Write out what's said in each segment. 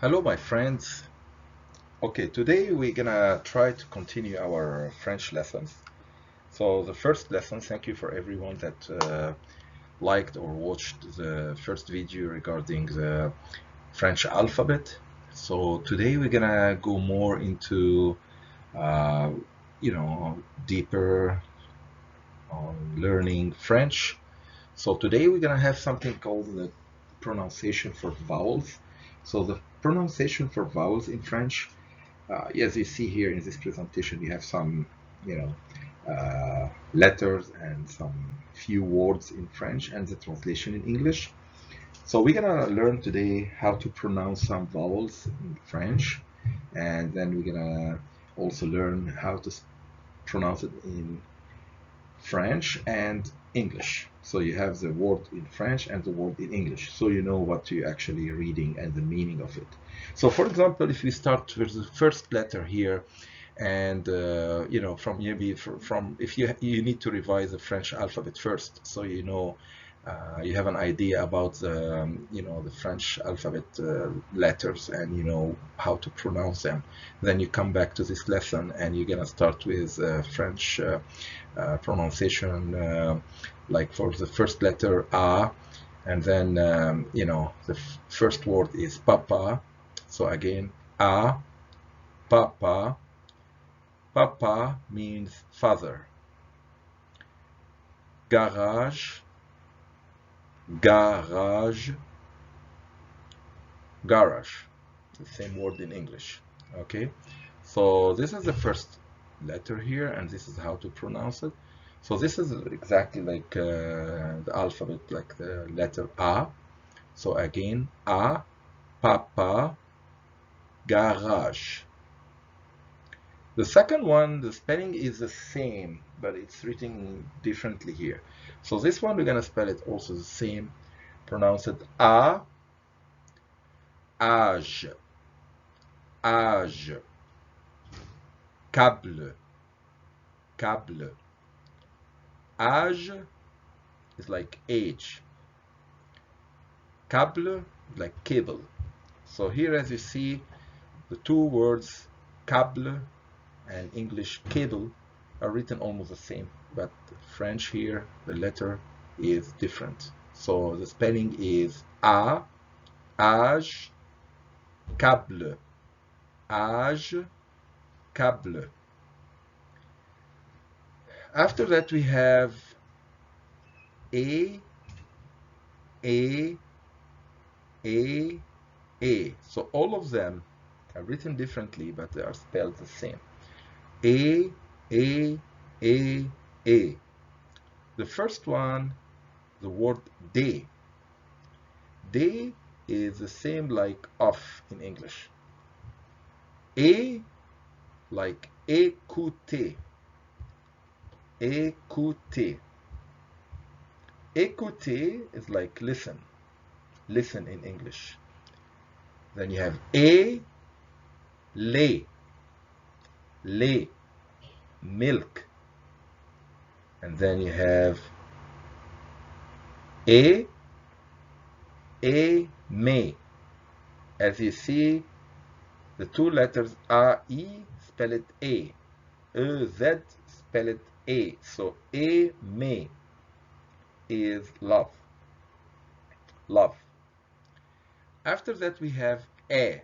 Hello, my friends. Okay, today we're gonna try to continue our French lessons. So the first lesson, thank you for everyone that liked or watched the first video regarding the French alphabet. So today we're gonna go more into, uh, deeper on learning French. So today we're gonna have something called the pronunciation for vowels. So the pronunciation for vowels in French. As you see here in this presentation, you have some, you know, letters and some few words in French and the translation in English. So we're gonna learn today how to pronounce some vowels in French, and then we're gonna also learn how to pronounce it in French and English. So you have the word in French and the word in English, so you know what you're actually reading and the meaning of it. So for example, if we start with the first letter here, and from maybe from if you need to revise the French alphabet first, so you have an idea about the French alphabet letters, and you know how to pronounce them. Then you come back to this lesson and you're gonna start with French pronunciation, like for the first letter A, and then the first word is papa. So again, A, papa. Papa means father. Garage, garage, garage. The same word in English. Okay, so this is the first letter here, and this is how to pronounce it. So this is exactly like the alphabet, like the letter A. So again, A, papa, garage. The second one, the spelling is the same, but it's written differently here. So this one, we're going to spell it also the same. Pronounce it A, âge, âge, câble, câble. Âge is like age. Câble is like cable. So here, as you see, the two words câble and English cable are written almost the same, but French here, the letter is different. So the spelling is A, âge, câble, âge, câble. After that, we have A, A, A, A. So all of them are written differently, but they are spelled the same. A, A, A, A. The first one, the word day. Day is the same like off in English. A like écouter. Écouter. Écouter is like listen. Listen in English. Then you have lait. Lait. Milk. And then you have aimer. As you see, the two letters A-E spell it A. E-Z spell it A. So aimer is love. Love. After that we have A.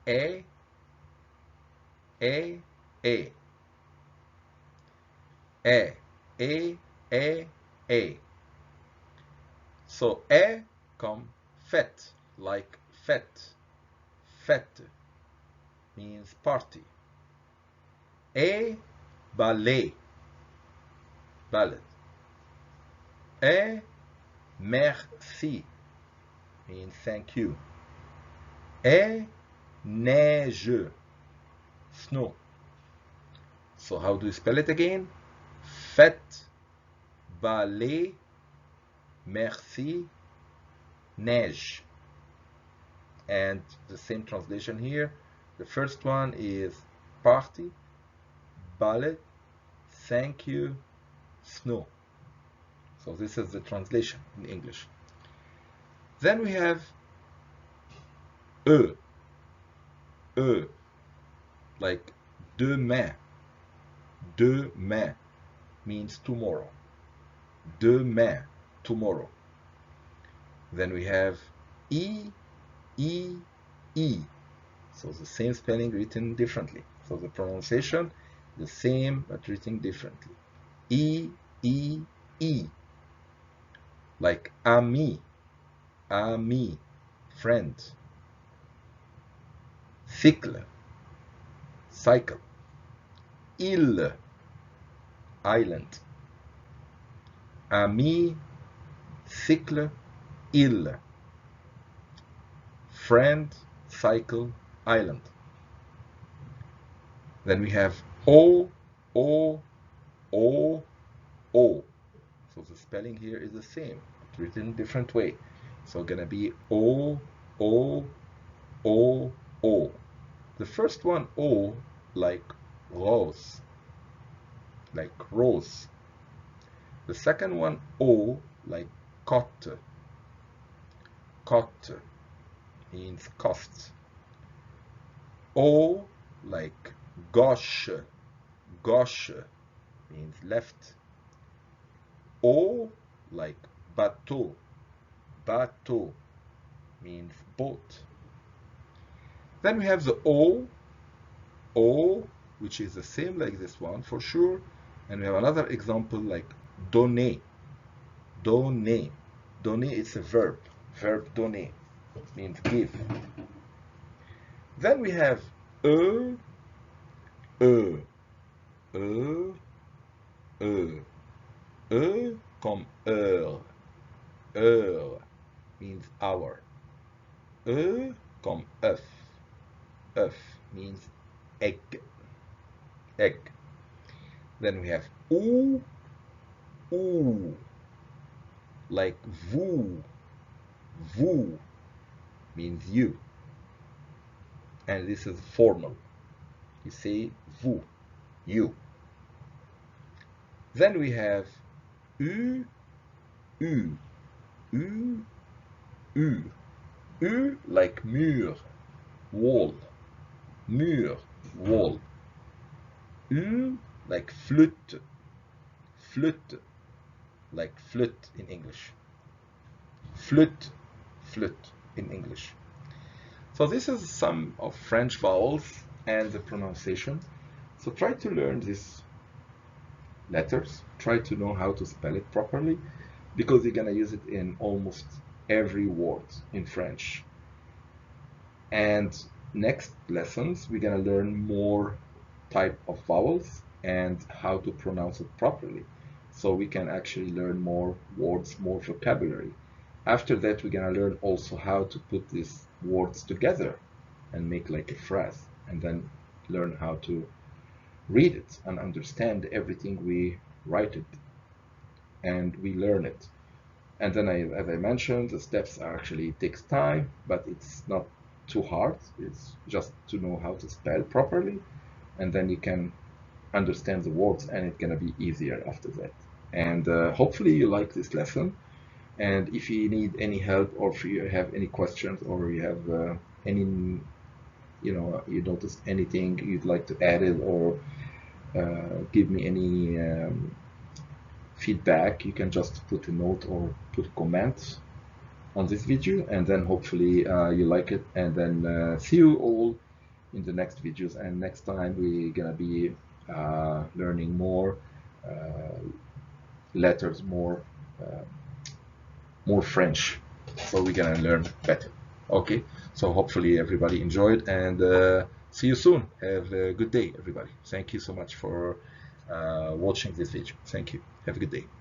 A. A. A. A. A. A. A. So A come fête, like fête. Fête means party. A. Ballet. Ballet. A. Merci means thank you. A. Neige. Snow. So how do you spell it again? Fête, ballet, merci, neige. And the same translation here. The first one is party, ballet, thank you, snow. So this is the translation in English. Then we have E, E, like demain. Demain means tomorrow. Demain, tomorrow. Then we have E, E, E. So the same spelling written differently. So the pronunciation, the same but written differently. E, E, E. Like ami, ami, friend. Cycle, cycle. Île, island. Ami, cycle, île. Friend, cycle, island. Then we have O, O, O, O. So the spelling here is the same, but written different way. So gonna be O, O, O, O. The first one, O, like rose, like rose. The second one, O, like cotte. Cotte means cost. O, like gauche. Gauche means left. O, like bateau. Bateau means boat. Then we have the O, which is the same like this one for sure. And we have another example like donner. Donner. Donner is a verb. Verb donner means give. Then we have E, E, E, E. E comme heure. Heure means hour. E comme œuf. Œuf means egg. Egg. Then we have ou, like vous. Vous means you. And this is formal. You say vous, you. Then we have u, u, u, u. U like mur, wall. Mur, wall. U like flûte. Flûte, like flute in English. Flûte, flute in English. So this is some of French vowels and the pronunciation. So try to learn these letters. Try to know how to spell it properly, because you're gonna use it in almost every word in French. And next lessons, we're gonna learn more type of vowels and how to pronounce it properly, so we can actually learn more words, more vocabulary. After that, we're gonna learn also how to put these words together and make like a phrase, and then learn how to read it and understand everything we write it and we learn it. And then, as I mentioned, the steps are actually takes time, but it's not too hard. It's just to know how to spell properly, and then you can understand the words, and it's gonna be easier after that. And hopefully you like this lesson. And if you need any help, or if you have any questions, or you have any, you noticed anything you'd like to add it, or give me any feedback, you can just put a note or put a comment on this video, and then hopefully you like it. And then see you all in the next videos. And next time we're gonna be learning more letters, more French, so we're gonna learn better. Okay, so hopefully everybody enjoyed, and see you soon. Have a good day, everybody. Thank you so much for watching this video. Thank you. Have a good day.